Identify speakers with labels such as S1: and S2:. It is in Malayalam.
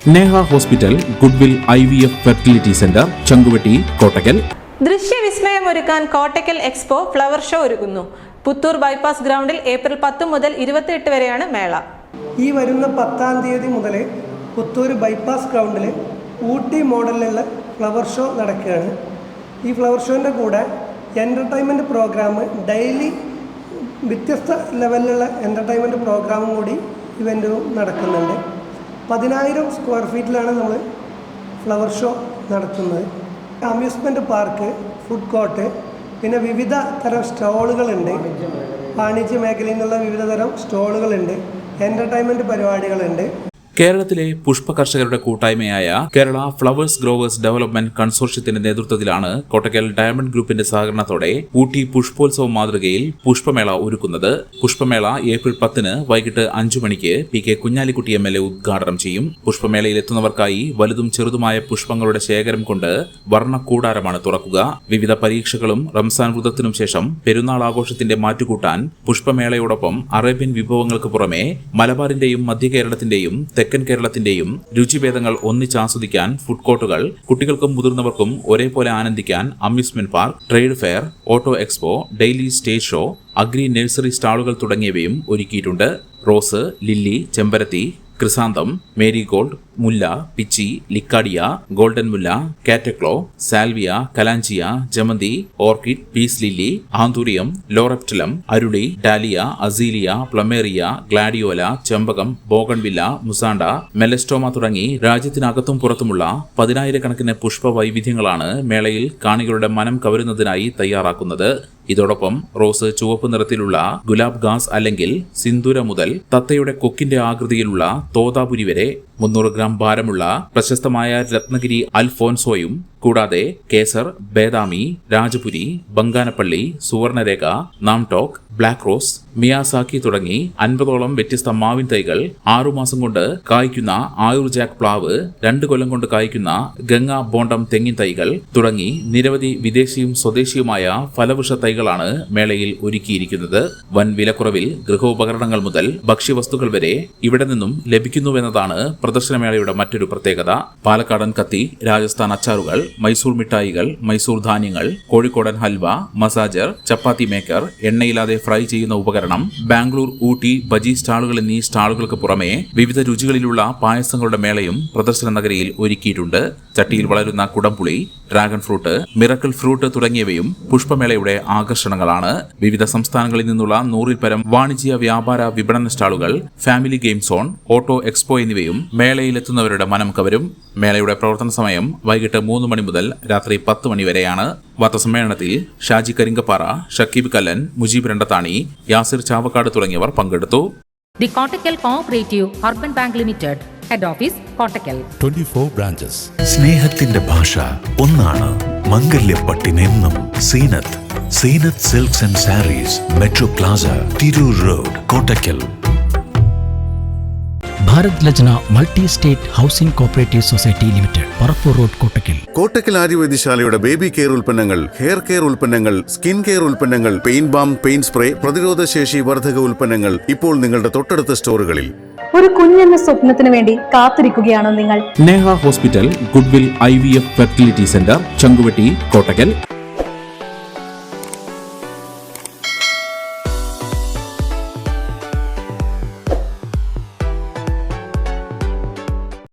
S1: Neha hospital, Goodwill IVF fertility centre, Changuvetty, Kottakkal.
S2: ദൃശ്യവിസ്മയമൊരുക്കാൻ കോട്ടക്കൽ എക്സ്പോ ഫ്ലവർ ഷോ ഒരുക്കുന്നു. പുത്തൂർ ബൈപ്പാസ് ഗ്രൗണ്ടിൽ ഏപ്രിൽ 10 മുതൽ 28 വരെയാണ് മേള.
S3: ഈ വരുന്ന 10-ാം തീയതി മുതൽ പുത്തൂർ ബൈപ്പാസ് ഗ്രൗണ്ടിൽ ഊട്ടി മോഡലിലുള്ള ഫ്ലവർ ഷോ നടക്കുകയാണ്. ഈ ഫ്ലവർ ഷോൻ്റെ കൂടെ എൻ്റർടൈൻമെൻറ്റ് പ്രോഗ്രാം, ഡെയിലി വ്യത്യസ്ത ലെവലിലുള്ള എൻ്റർടൈൻമെൻറ്റ് പ്രോഗ്രാമും കൂടി ഇവൻറ്റും നടക്കുന്നുണ്ട്. 10,000 സ്ക്വയർ ഫീറ്റിലാണ് നമ്മൾ ഫ്ലവർ ഷോ നടത്തുന്നത്. അമ്യൂസ്മെൻറ്റ് പാർക്ക്, ഫുഡ് കോർട്ട്, പിന്നെ വിവിധ തരം സ്റ്റോളുകളുണ്ട്. വാണിജ്യ മേഖലയിൽ നിന്നുള്ള വിവിധ തരം സ്റ്റോളുകളുണ്ട്. എൻ്റർടൈൻമെൻറ്റ് പരിപാടികളുണ്ട്.
S1: കേരളത്തിലെ പുഷ്പ കർഷകരുടെ കൂട്ടായ്മയായ കേരള ഫ്ലവേഴ്സ് ഗ്രോവേഴ്സ് ഡെവലപ്മെന്റ് കൺസോർഷ്യത്തിന്റെ നേതൃത്വത്തിലാണ് കോട്ടക്കൽ ഡയമണ്ട് ഗ്രൂപ്പിന്റെ സഹകരണത്തോടെ ഊട്ടി പുഷ്പോത്സവം മാതൃകയിൽ പുഷ്പമേള ഒരുക്കുന്നത്. പുഷ്പമേള ഏപ്രിൽ 10 വൈകിട്ട് 5 മണിക്ക് PK കുഞ്ഞാലിക്കുട്ടി MLA ഉദ്ഘാടനം ചെയ്യും. പുഷ്പമേളയിൽ എത്തുന്നവർക്കായി വലുതും ചെറുതുമായ പുഷ്പങ്ങളുടെ ശേഖരം കൊണ്ട് വർണ്ണക്കൂടാരമാണ് തുറക്കുക. വിവിധ പരീക്ഷകളും റംസാൻ വ്രതത്തിനും ശേഷം പെരുന്നാൾ ആഘോഷത്തിന്റെ മാറ്റുകൂട്ടാൻ പുഷ്പമേളയോടൊപ്പം അറേബ്യൻ വിഭവങ്ങൾക്ക് പുറമെ മലബാറിന്റെയും മധ്യകേരളത്തിന്റെയും തെക്കൻ കേരളത്തിന്റെയും രുചിഭേദങ്ങൾ ഒന്നിച്ചാസ്വദിക്കാൻ ഫുഡ് കോർട്ടുകൾ, കുട്ടികൾക്കും മുതിർന്നവർക്കും ഒരേപോലെ ആനന്ദിക്കാൻ amusement park, trade fair, auto expo, daily stage show, agri nursery സ്റ്റാളുകൾ തുടങ്ങിയവയും ഒരുക്കിയിട്ടുണ്ട്. റോസ്, ലില്ലി, ചെമ്പരത്തി, ക്രിസാന്തം, മേരിഗോൾഡ്, മുല്ല, പിച്ചി, ലിക്കാഡിയ, ഗോൾഡൻ മുല്ല, കാറ്റക്ലോ, സാൽവിയ, കലാഞ്ചിയ, ജമന്തി, ഓർക്കിഡ്, പീസ് ലില്ലി, ആന്തൂരിയം, ലോറപ്റ്റിലം, അരുളി, dahlia, azalea, plumeria, ഗ്ലാഡിയോല, ചെമ്പകം, bougainvillea, മുസാണ്ട, Melastoma തുടങ്ങി രാജ്യത്തിനകത്തും പുറത്തുമുള്ള 10,000-കണക്കിന് പുഷ്പ വൈവിധ്യങ്ങളാണ് മേളയിൽ കാണികളുടെ മനം കവരുന്നതിനായി തയ്യാറാക്കുന്നത്. ഇതോടൊപ്പം റോസ് ചുവപ്പ് നിറത്തിലുള്ള ഗുലാബ് ഗാസ് അല്ലെങ്കിൽ സിന്ദൂര മുതൽ തത്തയുടെ കൊക്കിന്റെ ആകൃതിയിലുള്ള തോതാപുരി വരെ 300 ഗ്രാം ഭാരമുള്ള പ്രശസ്തമായ രത്നഗിരി അൽഫോൻസോയും കൂടാതെ കേസർ, ബേദാമി, രാജപുരി, ബംഗാനപ്പള്ളി, സുവർണരേഖ, നാംടോക്ക്, ബ്ലാക്ക് റോസ്, മിയാസാക്കി തുടങ്ങി 50ഓളം വ്യത്യസ്ത മാവിൻ തൈകൾ, 6 മാസം കൊണ്ട് കായ്ക്കുന്ന ആയുർ ജാക്ക് പ്ലാവ്, 2 കൊല്ലം കൊണ്ട് കായ്ക്കുന്ന ഗംഗ ബോണ്ടം തെങ്ങിൻ തൈകൾ തുടങ്ങി നിരവധി വിദേശിയും സ്വദേശിയുമായ ഫലവൃക്ഷ തൈകളാണ് മേളയിൽ ഒരുക്കിയിരിക്കുന്നത്. വൻ വിലക്കുറവിൽ ഗൃഹോപകരണങ്ങൾ മുതൽ ഭക്ഷ്യവസ്തുക്കൾ വരെ ഇവിടെ നിന്നും ലഭിക്കുന്നുവെന്നതാണ് പ്രദർശനമേളയുടെ മറ്റൊരു പ്രത്യേകത. പാലക്കാടൻ കത്തി, രാജസ്ഥാൻ അച്ചാറുകൾ, മൈസൂർ മിഠായികൾ, മൈസൂർ ധാന്യങ്ങൾ, കോഴിക്കോടൻ ഹൽവ, മസാജർ, ചപ്പാത്തി മേക്കർ, എണ്ണയില്ലാതെ ഫ്രൈ ചെയ്യുന്ന ഉപകരണം, ബാംഗ്ലൂർ, ഊട്ടി ബജി സ്റ്റാളുകൾ എന്നീ സ്റ്റാളുകൾക്ക് പുറമെ വിവിധ രുചികളിലുള്ള പായസങ്ങളുടെ മേളയും പ്രദർശന നഗരിയിൽ ഒരുക്കിയിട്ടുണ്ട്. ചട്ടിയിൽ വളരുന്ന കുടംപുളി, ഡ്രാഗൺ ഫ്രൂട്ട്, മിറക്കിൾ ഫ്രൂട്ട് തുടങ്ങിയവയും പുഷ്പമേളയുടെ ആകർഷണങ്ങളാണ്. വിവിധ സംസ്ഥാനങ്ങളിൽ നിന്നുള്ള 100-ൽ പരം വാണിജ്യ വ്യാപാര വിപണന സ്റ്റാളുകൾ, family game zone, auto expo എന്നിവയും മേളയിലെത്തുന്നവരുടെ മനം കവരും. മേളയുടെ പ്രവർത്തന സമയം വൈകിട്ട് 3 മണി മുതൽ രാത്രി 10 മണി വരെയാണ്. വാർത്താസമ്മേളനത്തിൽ ഷാജി കരിങ്കപ്പാറ, ഷക്കീബ് കല്ലൻ, മുജീബ് രണ്ടത്താണി, യാസിർ ചാവക്കാട് തുടങ്ങിയവർ പങ്കെടുത്തു.
S4: The Kottakkal cooperative urban bank limited, head office Kottakkal,
S5: 24 branches.
S6: സ്നേഹത്തിന്റെ ഭാഷ ഒന്നാണ്. മംഗല്യപ്പട്ടിനെന്നും Seenath silks and sarees, Metro Plaza, Tirur road, Kottakkal.
S7: Bharat Lajna multi state housing cooperative society limited, Parappur road, Kottakkal.
S5: Kottakkal ആര്യവൈദ്യശാലയുടെ ബേബി കെയർ ഉൽപ്പന്നങ്ങൾ, ഹെയർ കെയർ ഉൽപ്പന്നങ്ങൾ, സ്കിൻ കെയർ ഉൽപ്പന്നങ്ങൾ, പെയിന്റ് ബാം, പെയിന്റ് സ്പ്രേ, പ്രതിരോധശേഷി വർധക ഉൽപ്പന്നങ്ങൾ ഇപ്പോൾ നിങ്ങളുടെ തൊട്ടടുത്ത സ്റ്റോറുകളിൽ.
S8: ഒരു കുഞ്ഞെന്ന സ്വപ്നത്തിന് വേണ്ടി കാത്തിരിക്കുകയാണോ നിങ്ങൾ?
S1: Neha hospital, Goodwill IVF fertility centre, Changuvetty, Kottakkal.